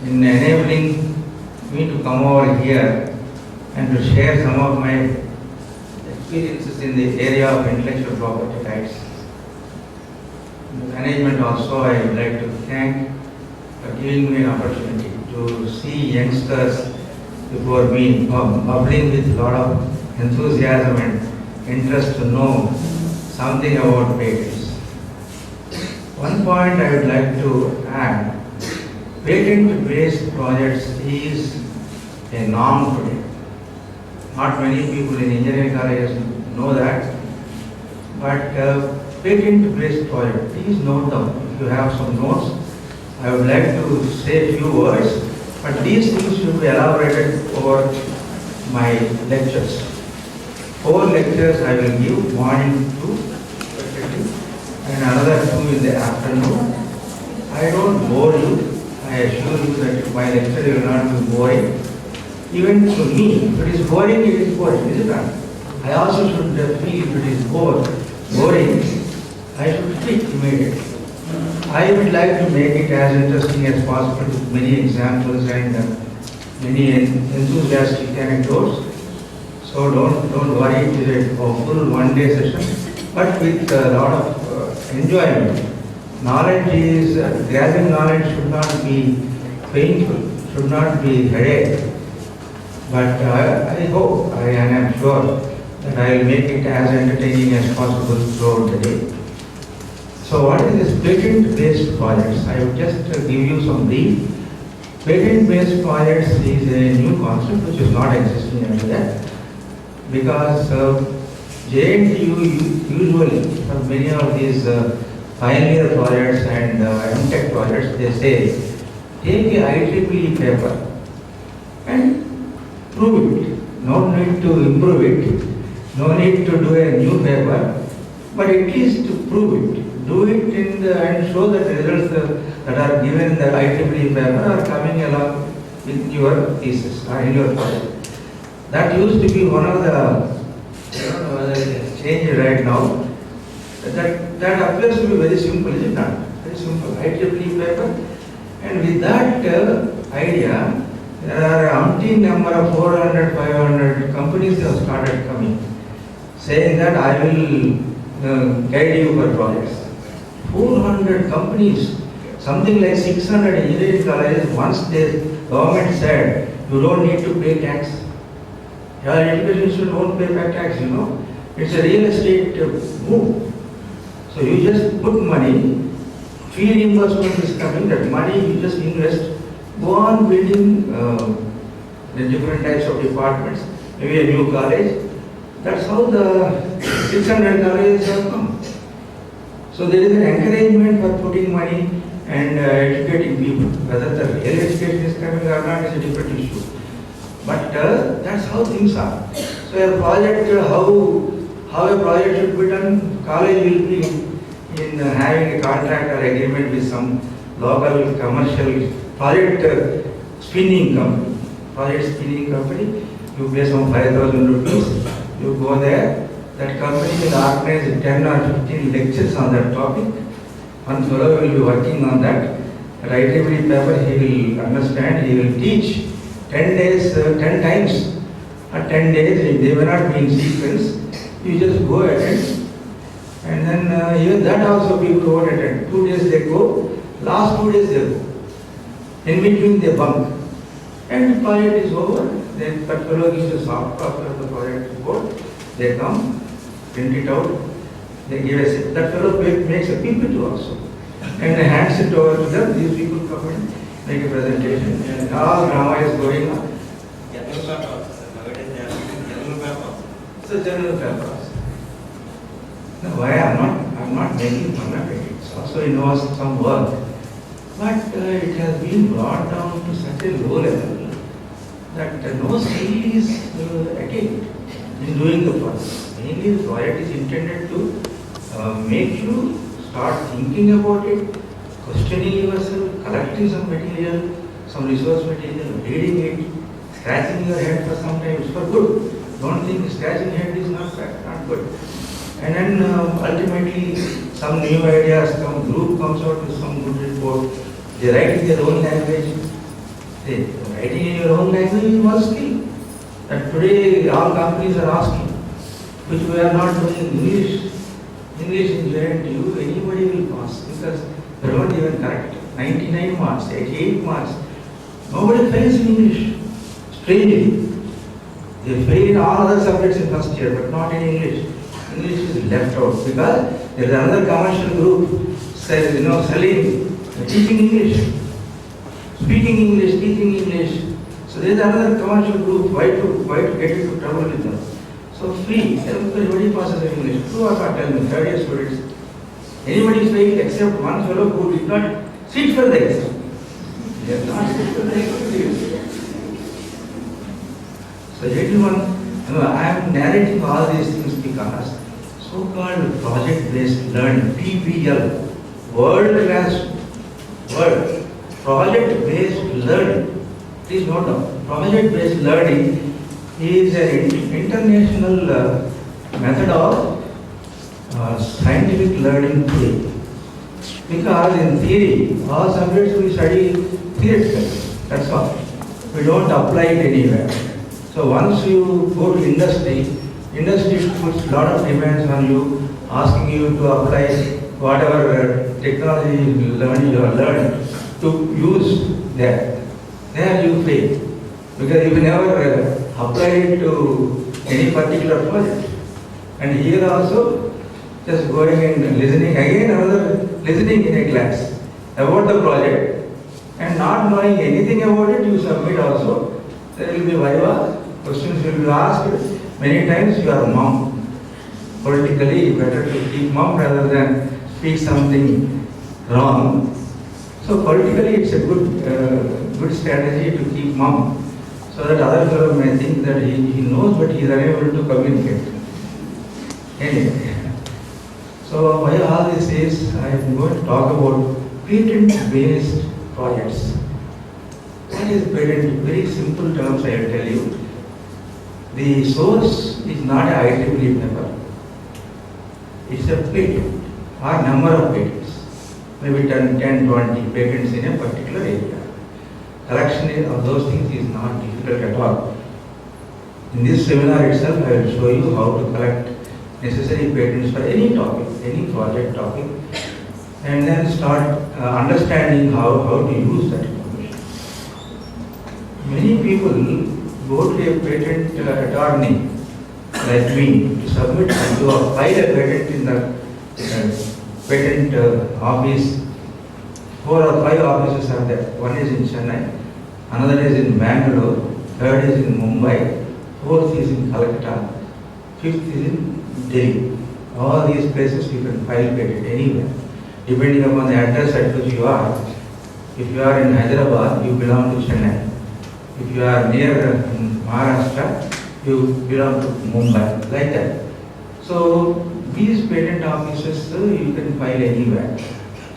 in enabling me to come over here and to share some of my experiences in the area of intellectual property rights. The management also I would like to thank for giving me an opportunity to see youngsters before me bubbling with a lot of enthusiasm and interest to know something about patents. One point I would like to add, patent-based projects is a norm today. Not many people in engineering colleges know that, but patent-based project, please note down. If you have some notes, I would like to say a few words, but these things should be elaborated over my lectures. 4 lectures I will give, morning 2, and another 2 in the afternoon. I don't bore you. I assure you that my lecture will not be boring. Even to me, if it is boring, it is boring, is it not? I also should feel if it is boring, I should quit immediately. I would like to make it as interesting as possible with many examples and many enthusiastic anecdotes. So don't worry, it is a full one-day session, but with a lot of enjoyment. Knowledge is, grabbing knowledge should not be painful, should not be headache. But I hope, and I am sure that I will make it as entertaining as possible throughout the day. So what is this patent-based projects? I will just give you some brief. Patent-based projects is a new concept which is not existing earlier, because JNTU usually for many of these pioneer projects and MTech projects, they say, take a IEEE paper and prove it. No need to improve it. No need to do a new paper, but at least to prove it. Do it and show that the results that are given in the IEEE paper are coming along with your thesis or in your project. That used to be one of the, I don't know whether it has changed right now. That appears to be very simple, is it not? Very simple. IEEE paper, and with that idea, there are umpteen number of 400, 500 companies that have started coming, saying that I will guide you for projects. 400 companies, something like 600 engineering colleges, once the government said, you don't need to pay tax. Your education institute won't pay back tax, you know. It's a real estate move. So you just put money, fee reimbursement is coming, that money you just invest, go on building the different types of departments, maybe a new college. That's how the 600 colleges have come. So there is an encouragement for putting money and educating people. Whether the real education is coming or not is a different issue. But that's how things are. So a project, how a project should be done, college will be in having a contract or agreement with some local commercial project spinning company. Project spinning company, you pay some 5,000 rupees, you go there, that company will organize 10 or 15 lectures on that topic. One fellow will be working on that. IEEE paper he will understand, he will teach 10 days, 10 times or 10 days, they may not be in sequence. You just go ahead, and then even that also people won't attend. 2 days they go, last 2 days they go. In between they bunk. And the project is over, then that fellow gives a soft copy of the project report, they come, print it out, they give us, that fellow makes a PPT also. And they hands it over to them, these people come and make a presentation. And all drama is going on. It's a general purpose. No, why I'm not making fun of it. It also involves some work. But it has been brought down to such a low level that no skill is attained in doing the project. Mainly the project is intended to make you start thinking about it, questioning yourself, collecting some material, some resource material, reading it, scratching your head for some time. It's for good. Don't think scratching head is not good. And then ultimately some new ideas come, group comes out with some good report. They write in their own language, See, writing in your own language is one skill. That today all companies are asking, which we are not doing in English. English in JNTU, anybody will pass because they don't even correct. 99 marks, 88 marks. Nobody fails in English. Strangely. They fail in all other subjects in first year, but not in English. English is left out because there is another commercial group selling, teaching English, speaking English, teaching English. So there is another commercial group. Why to get into trouble with them? So free. Everybody passes in English. True or not? Tell me. Third year students. Anybody is failed except one fellow who did not sit for the exam. They have not sit for the exam. So everyone, I am narrating all these things because so-called project-based learning, PBL, world-class word, project-based learning. Please note down, project-based learning is an international method of scientific learning today. Because in theory, all subjects we study theoretically, that's all. We don't apply it anywhere. So once you go to industry puts a lot of demands on you, asking you to apply whatever technology you have learned to use there. There you fail. Because you never apply it to any particular project. And here also, just going and listening, again another listening in a class about the project and not knowing anything about it, you submit also. There will be viva. Questions will be asked. Many times you are mum. Politically, better to keep mum rather than speak something wrong. So politically, it's a good strategy to keep mum, so that other fellow may think that he knows, but he is unable to communicate. Anyway, so why all this is, I am going to talk about patent-based projects. What is patent? Very simple terms I will tell you. The source is not a IEEE paper. It's a patent or number of patents. Maybe 10, 20 patents in a particular area. Collection of those things is not difficult at all. In this seminar itself, I will show you how to collect necessary patents for any topic, any project topic, and then start understanding how to use that information. Many people go to a patent attorney like me to submit and to file a patent in the patent office. 4 or 5 offices are there. One is in Chennai, another is in Bangalore, third is in Mumbai, fourth is in Calcutta, fifth is in Delhi. All these places you can file patent anywhere, depending upon the address at which you are. If you are in Hyderabad, you belong to Chennai. If you are near Maharashtra, you belong to Mumbai, like that. So these patent offices you can file anywhere.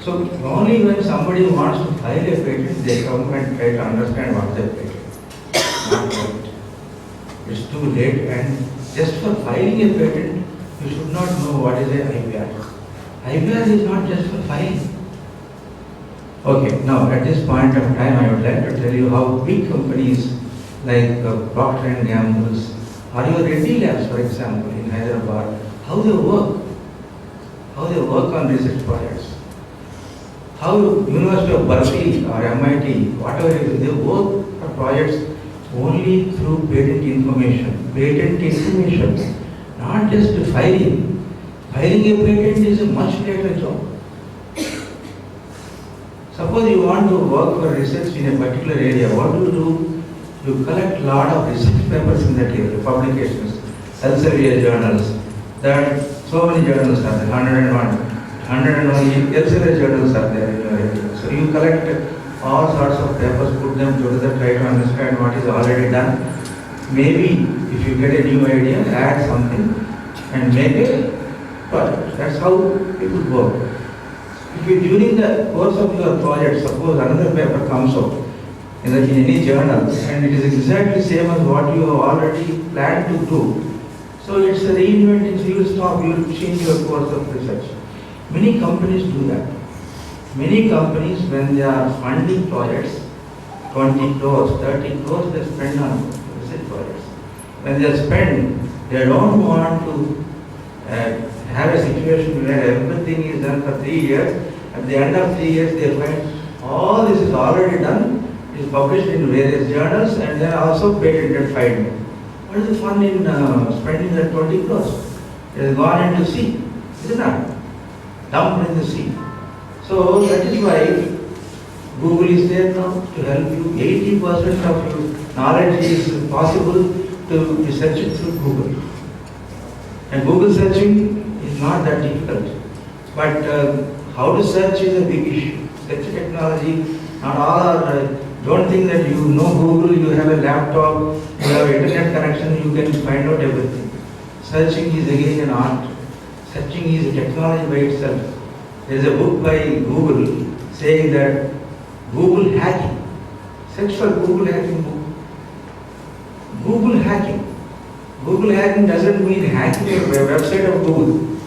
So only when somebody wants to file a patent, they come and try to understand what is a patent. Not right. It's too late, and just for filing a patent, you should not know what is a IPR. IPR is not just for filing. Okay, now at this point of time, I would like to tell you how big companies like Procter and Gamble's or your Reddy Labs, for example, in Hyderabad, how they work on research projects. How University of Berkeley or MIT, whatever it is, they work for projects only through patent information, not just filing. Filing a patent is a much later job. Suppose you want to work for research in a particular area, what do? You collect a lot of research papers in that area, publications, Elsevier journals. That so many journals are there, 101 Elsevier journals are there in your area. So you collect all sorts of papers, put them together, try to understand what is already done. Maybe if you get a new idea, add something and make a project. That's how it would work. If you, during the course of your project, suppose another paper comes out in any journal and it is exactly same as what you have already planned to do, so it's a reinventing, so you will stop, you will change your course of research. Many companies do that. Many companies, when they are funding projects, 20 crores, 30 crores they spend on research projects. When they spend, they don't want to have a situation where everything is done for 3 years. At the end of 3 years, they find all this is already done, is published in various journals, and then also patented filed. What is the fun in spending that 20 crores? It has gone into sea, is it not? Dumped in the sea. So that is why Google is there now to help you. 80% of your knowledge is possible to search it through Google. And Google searching is not that difficult. But how to search is a big issue. Search technology, not all are, don't think that you know Google, you have a laptop, you have internet connection, you can find out everything. Searching is again an art. Searching is a technology by itself. There is a book by Google saying that Google hacking. Search for Google hacking book. Google hacking. Google hacking doesn't mean hacking the website of Google.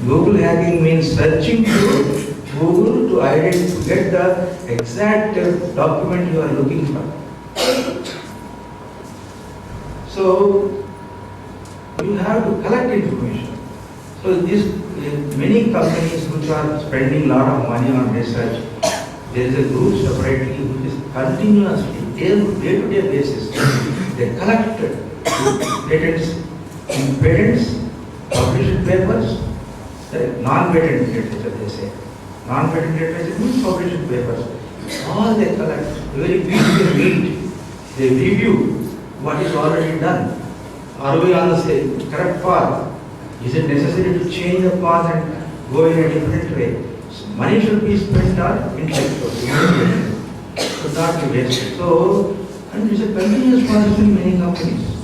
Google hacking means searching through Google to get the exact document you are looking for. So you have to collect information. So many companies which are spending a lot of money on research, there is a group separately which is continuously, day-to-day basis, they collect patents in patents, published papers, non-patent literature they say. Non-patent literature means published papers. All they collect, every week they meet, they review what is already done. Are we on the correct path? Is it necessary to change the path and go in a different way? So money should be spent on intellectuals, should not be wasted. So, and it's a continuous process in many companies.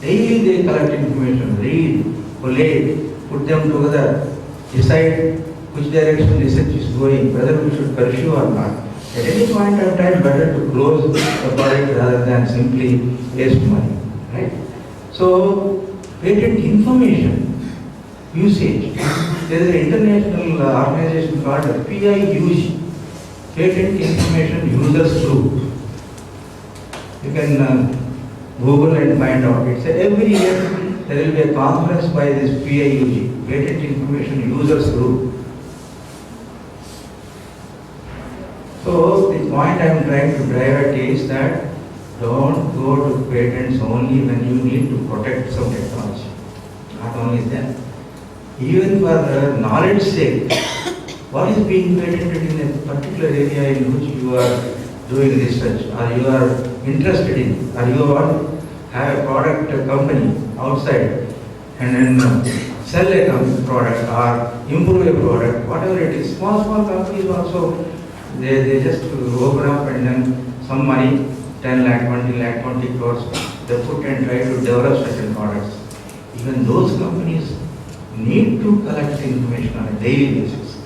Daily they collect information, read, collate, put them together, decide which direction research is going, whether we should pursue or not. At any point of time, better to close the project rather than simply waste money. Right? So, patent information usage. There is an international organization called PIUG, Patent Information Users Group. You can Google and find out. It's every year there will be a conference by this PIUG, Patent Information Users Group. So the point I am trying to drive at is that don't go to patents only when you need to protect some technology. Not only that. Even for knowledge sake, what is being patented in a particular area in which you are doing research, or you are interested in, or you want to have a product company outside and then sell a product or improve a product, whatever it is. Small companies also, they just open up and then some money, 10 lakh, 20 lakh, 20 crores, they put and try to develop certain products. Even those companies need to collect information on a daily basis.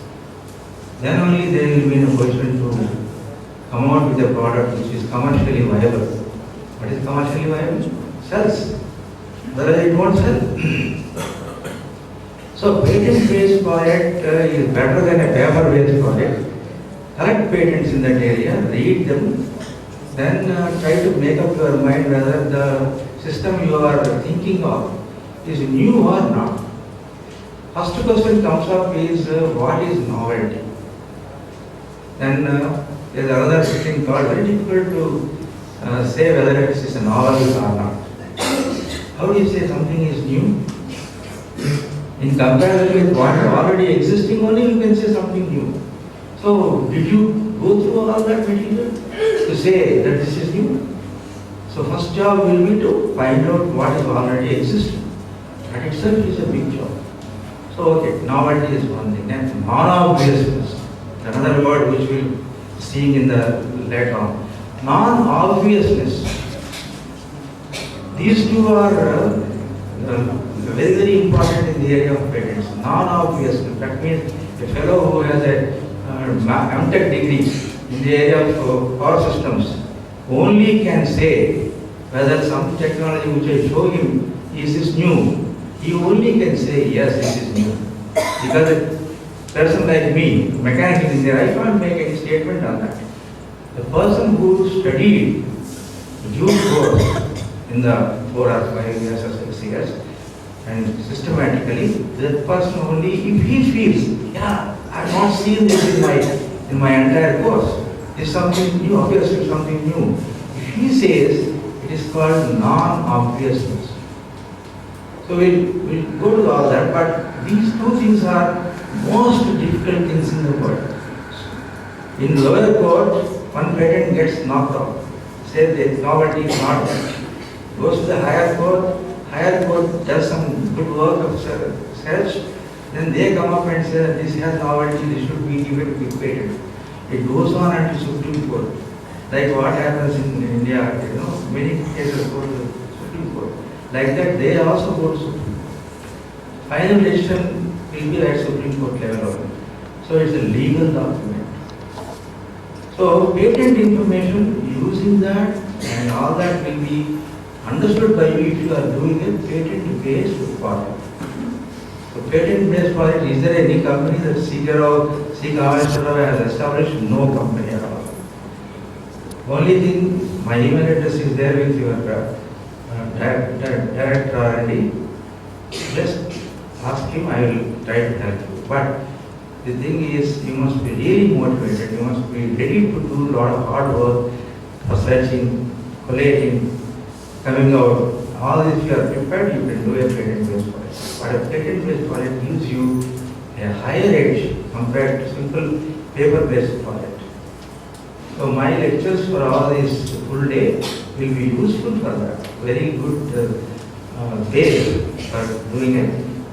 Then only they will be in a position to come out with a product which is commercially viable. What is commercially viable? Sells. Otherwise it won't sell. So patent-based project is better than a paper-based project. Collect patents in that area, read them, then try to make up your mind whether the system you are thinking of is new or not. First question comes up is what is novelty? Then there is another thing called very difficult to say whether it is a novel or not. How do you say something is new? In comparison with what is already existing, only you can say something new. So, did you go through all that material to say that this is new? So, first job will be to find out what is already existing. That itself is a big job. So, okay, novelty is one thing. Then, non-obviousness, another word which we'll see in the later on. Non-obviousness. These two are very, very important in the area of patents. Non-obviousness. That means a fellow who has a MTech degree in the area of power systems only can say whether some technology which I show him is this new. He only can say yes, this is new. Because a person like me, mechanical engineer, I can't make any statement on that. The person who studied due course in the 4 or 5 years or 6 years and systematically, that person only, if he feels, yeah, I have not seen this in my entire course, it's something new, obviously something new. If he says, it is called non-obviousness. So we'll go to all that, but these two things are most difficult things in the world. In lower court, one patent gets knocked off. Say the novelty is not there. Goes to the higher court does some good work of search, then they come up and say this has novelty, this should be given quick patent. It goes on until Supreme Court. Like what happens in India, many cases go to the Supreme Court. Like that, they also go to Supreme Court. Final decision will be at Supreme Court level only. So it's a legal document. So patent information, using that and all that will be understood by you if you are doing a patent-based project. So patent-based project, is there any company that Kameswara Rao has established? No company at all. Only thing, my email address is there with your director R&D. Just ask him, I will try to help you. But the thing is, you must be really motivated, you must be ready to do a lot of hard work for searching, collating, coming out. All this you are prepared, you can do a patent-based project. But a patent-based project gives you a higher edge compared to simple paper-based project. So my lectures for all this full day will be useful for that. Very good base for doing a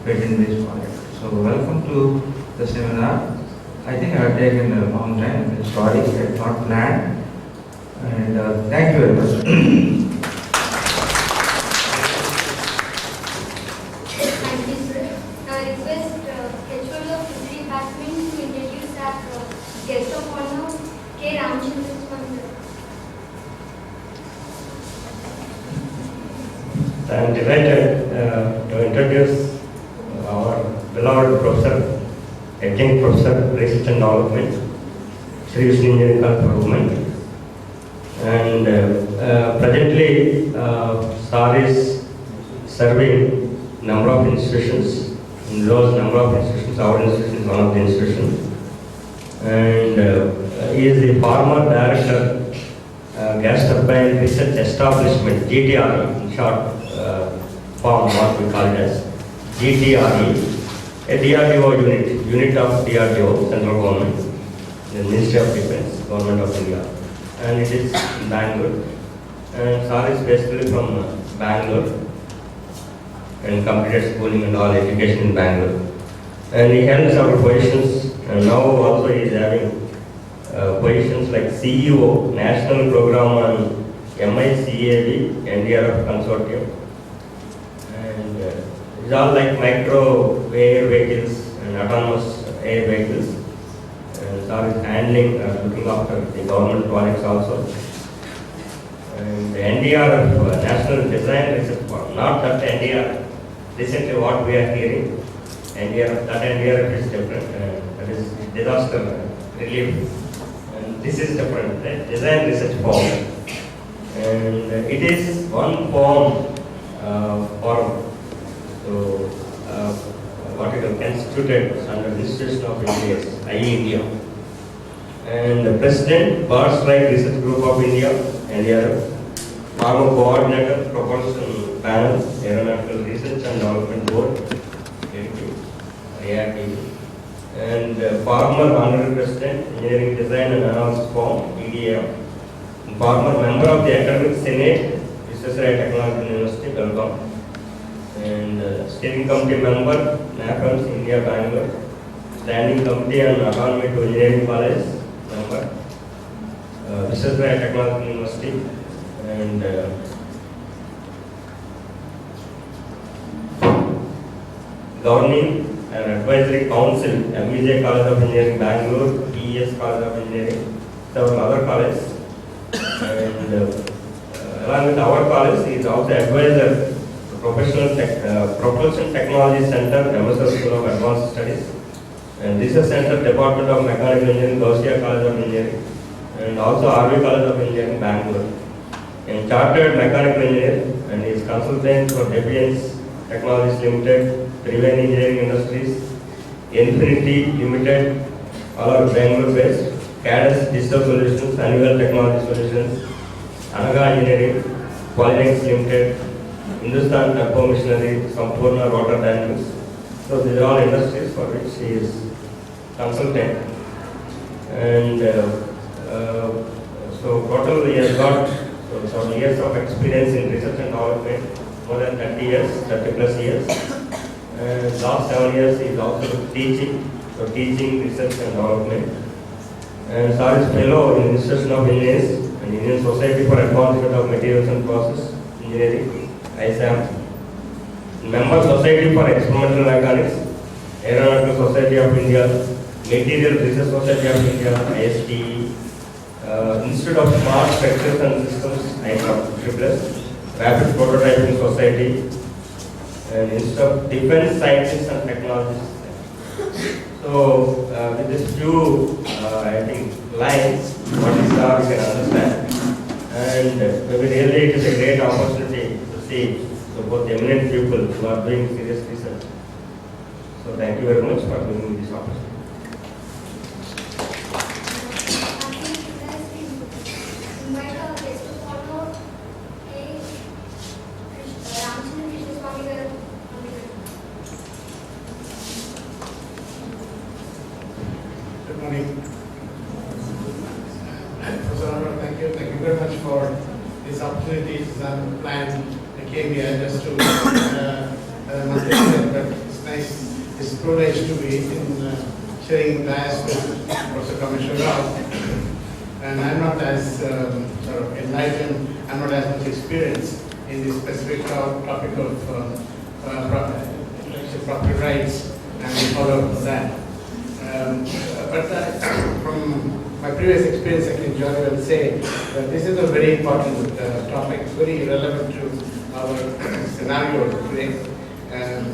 patent-based project. So welcome to the seminar. I think I have taken a long time. Sorry, I had not planned. And thank you very much. I am delighted to introduce our beloved professor, Acting Professor, Research and Development, Sri Vishnu Engineering College for Women. And presently, SAR is serving number of institutions. In those number of institutions, our institution is one of the institutions. And he is the former director, Gas Turbine Research Establishment, GTRE, in short form, what we call it as GTRE, a DRDO unit of DRDO, central government, the Ministry of Defense, Government of India. And it is in Bangalore. And SAR is basically from Bangalore and completed schooling and all education in Bangalore. And he held several positions, and now also he is having positions like CEO, National Program on MICAV, NDRF Consortium. And it's all like micro air vehicles and autonomous air vehicles. And SAR is handling, looking after the government projects also. And the NDRF, National Design Research Forum, not that NDRF. Recently what we are hearing, NDRF, that NDRF is different, that is disaster relief. And this is different, right? Design Research Forum. And it is one forum. So, what it is constituted under the Institution of India, IE India. And the President, Bird Strike Research Group of India, NDRF. Former Coordinator, Propulsion Panel, Aeronautical Research and Development Board, ARTB. And former Honorary President, Engineering Design and Analysis Forum, EDF. Former member of the Academic Senate, Viswesvaraya Technological University, Belgaum. And Steering Committee member, NAFEMS, India, Bangalore. Standing Committee on Autonomy to Engineering College, member, Viswesvaraya Technological University. And Governing and Advisory Council, MEJ College of Engineering, Bangalore, ES College of Engineering, several other colleges. And along with our college, he is also advisor to Propulsion Technology Center, MSR School of Advanced Studies, and Research Center, Department of Mechanical Engineering, Gaussian College of Engineering, and also RV College of Engineering, Bangalore. And chartered mechanical engineer and is consultant for Debians Technologies Limited, Triveni Engineering Industries, Infinity Limited, all are Bangalore based, Cadence Digital Solutions, Annual Technology Solutions, Anaga Engineering, Polynex Limited, Hindustan Turbo Machinery, Sampurna Water Dynamics. So these are all industries for which he is consultant. And so total he has got some years of experience in research and development, more than 30 years, 30 plus years. And last 7 years he is also teaching, so teaching research and development. And sir is fellow in Institution of Engineers and Indian Society for Advancement of Materials and Process Engineering, ISAM. Member Society for Experimental Mechanics, Aeronautical Society of India, Material Research Society of India, IST, Institute of Smart Structures and Systems, ISAM, Rapid Prototyping Society, and Institute of Defense Sciences and Technologies. So, with these few, I think, lines, what is our, we can understand. And maybe really it is a great opportunity to see both eminent people who are doing serious research. So, thank you very much for giving me this opportunity. Good morning. Thank you very much for this opportunity. It's unplanned. I came here just to but it's nice, it's a privilege to be in sharing class with Professor Kameswara Rao. And I'm not as sort of enlightened, I'm not as much experienced in this specific topic of intellectual property rights, and we follow that. But from my previous experience, I can jolly well say that this is a very important topic, very relevant to our scenario today, and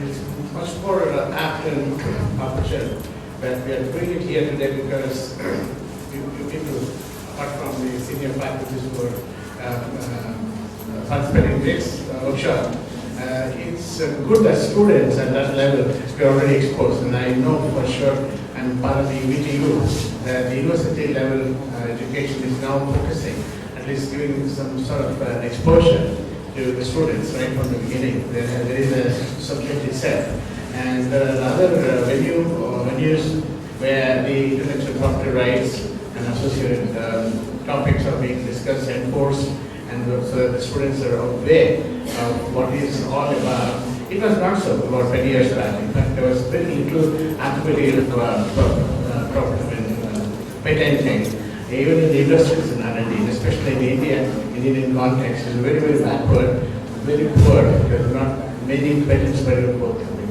it's much more apt and opportune that we are doing it here today because you people, apart from the senior faculties who are participating in this workshop, it's good that students at that level we are already exposed, and I know for sure, and part of the VTU, the university level education is now focusing, at least giving some sort of exposure to the students right from the beginning. There is a subject itself, and there are other venues where the intellectual property rights and associated topics are being discussed and enforced, and so the students are aware of what it's all about. It was not so about 20 years back. In fact, there was very little activity of patenting, even in the industries in R&D, especially in the Indian context, is very, very backward, very poor. There are not many patents very forthcoming.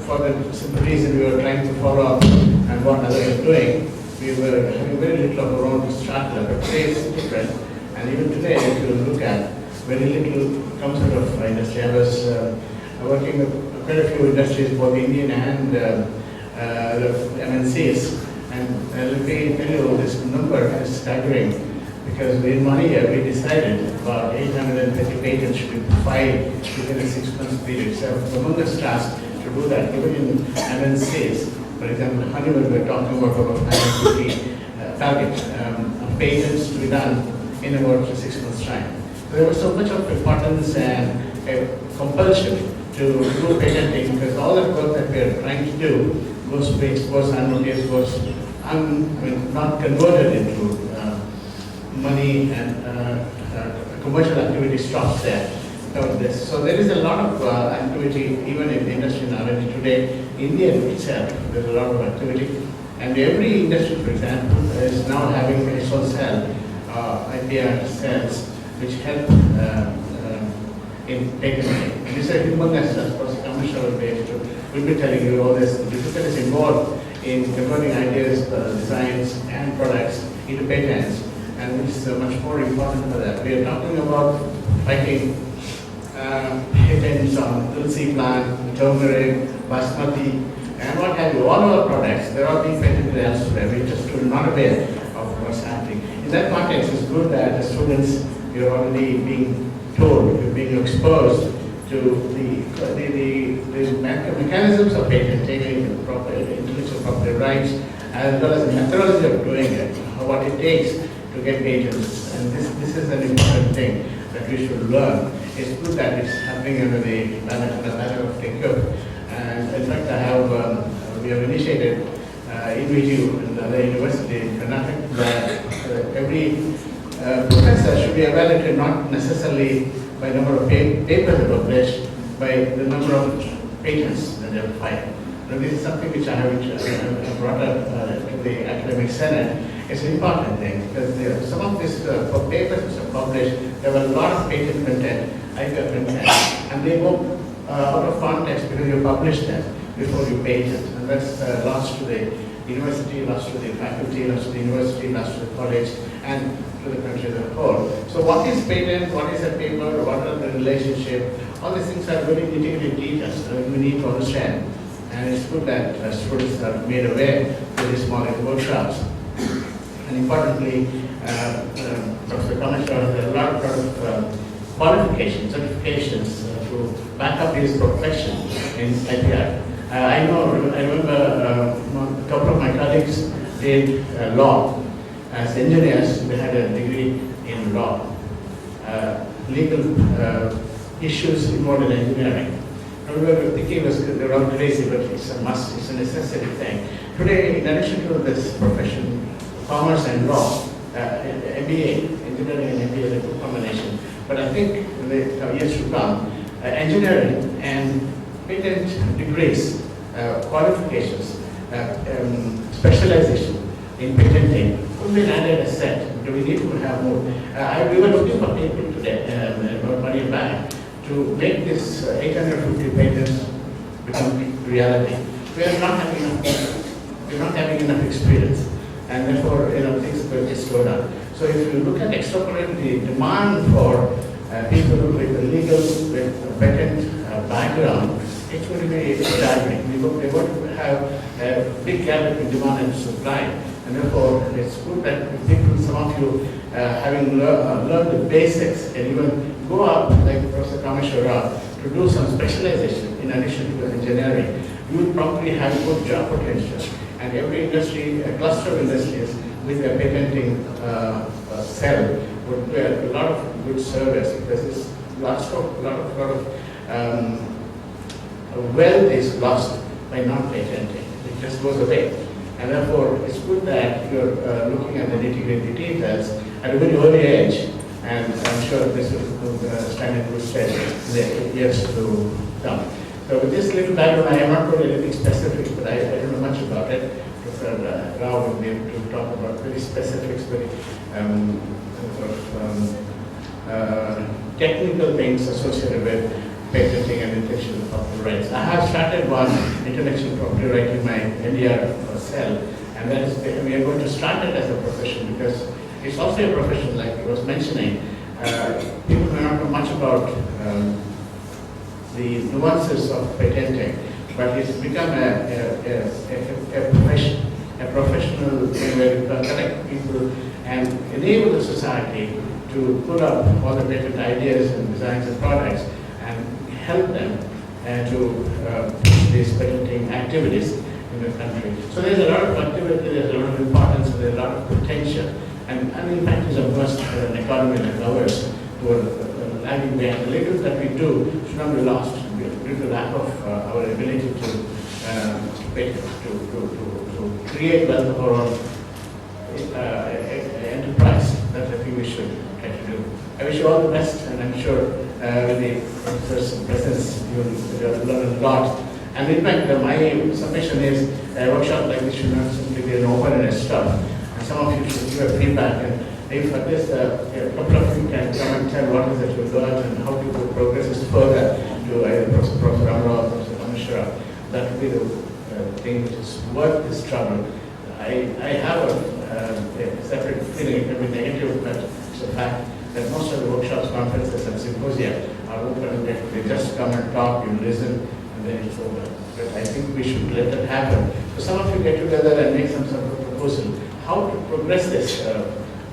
For the simple reason we were trying to follow up and what others are doing, we were having very little of our own startup, but today it's different. And even today, if you look at, very little comes out of industry. I was working with quite a few industries, both Indian and the MNCs, and let me tell you, this number is staggering, because in 1 year we decided about 830 patents should be filed within a 6 months period. It's a tremendous task to do that. Even in MNCs, for example, Honeywell, we're talking about 550 target of patents to be done in about 6 months' time. So there was so much of importance and a compulsion to do patenting, because all that work that we are trying to do goes unnoticed, not converted into money, and commercial activity stops there. So there is a lot of activity even in the industry in R&D today. India itself, there's a lot of activity, and every industry, for example, is now having its own cell, IPR cells, which help in patenting. And these are humongous, as Professor Kameswara will be telling you all this. The difficulties involved in converting ideas, designs, and products into patents, and which is much more important for that. We are talking about fighting patents on tulsi plant, turmeric, basmati, and what have you. All our products, they're all being patented elsewhere. We just are not aware of what's happening. in that context, it's good that the students, you're already being told, you're being exposed to the mechanisms of patenting, the proper intellectual property rights, as well as the methodology of doing it, what it takes to get patents. And this is an important thing that we should learn. It's good that it's happening under the banner of TechUp. And in fact, we have initiated InVitu and other university in Karnataka that every professor should be evaluated not necessarily by the number of papers they publish, by the number of patents that they have filed. Now, this is something which I have brought up to the academic senate. It's an important thing because some of these papers which are published, there were a lot of patent content, IP content, and they go out of context because you publish them before you patent. And that's lost to the university, lost to the faculty, lost to the university, lost to the college, and to the country as a whole. So what is patent, what is a paper, what are the relationship, all these things are very nitty-gritty details that we need to understand. And it's good that students are made aware of these small workshops. And importantly, Professor Kameswara, there are a lot of qualifications, certifications to back up his profession in IPR. I remember a couple of my colleagues did law. As engineers, they had a degree in law. Legal issues involved in engineering. We were thinking they were all crazy, but it's a must, it's a necessary thing. Today, in addition to this profession, commerce and law, MBA, engineering and MBA is a good combination. But I think in the years to come, engineering and patent degrees, qualifications, specialization in patenting could be an added asset. We need to have more. We were looking for people today, about 1 year back, to make this 850 patents become reality. We are not having enough people. We are not having enough experience, and therefore, things will get slowed down. So if you look at extrapolate the demand for people with a legal, with patent background, it's going to be staggering. We're going to have a big gap between demand and supply, and therefore, it's good that people, some of you, having learned the basics, and even go up, like Professor Kameswara Rao, to do some specialization in addition to engineering. You will probably have good job potential, and every industry, a cluster of industries with a patenting cell would be a lot of good service, because it's lots of wealth is lost by not patenting. It just goes away. And therefore, it's good that you're looking at the nitty-gritty details at a very early age, and I'm sure this will stand in good stead in the years to come. So with this little background, I am not going to anything specific, but I don't know much about it. Professor Rao will be able to talk about very specifics, very technical things associated with patenting and intellectual property rights. I have started one intellectual property right in my NDR cell, and that is, we are going to start it as a profession, because it's also a profession, like I was mentioning. People may not know much about the nuances of patenting, but it's become a profession, a professional thing where you can connect people and enable the society to put up all the patent ideas and designs and products and help them to push these patenting activities in the country. So there's a lot of activity, there's a lot of importance, and there's a lot of potential. And in fact, it's a must for an economy like ours who are lagging behind. The little that we do should not be lost due to lack of our ability to create wealth of our own enterprise. That I think we should try to do. I wish you all the best, and I'm sure with the professor's presence you will learn a lot. And in fact, my submission is a workshop like this should not simply be an open stuff. And some of you should give a feedback. And if at least a couple of you can come and tell what is it you learned and how to progress this further to either Professor Rao or Professor Kameswara, that would be the thing which is worth this trouble. I have a separate feeling, it can be negative, but it's a fact that most of the workshops, conferences, and symposia are open and they just come and talk, you listen, and then it's over. But I think we should let that happen. So some of you get together and make some sort of proposal how to progress this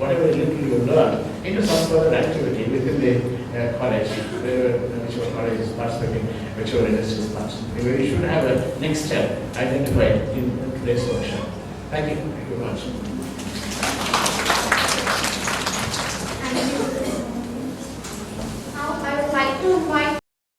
whatever little you learn into some further activity within the college, whichever college is participating, whichever industry is participating. We should have a next step identified in today's workshop. Thank you very much.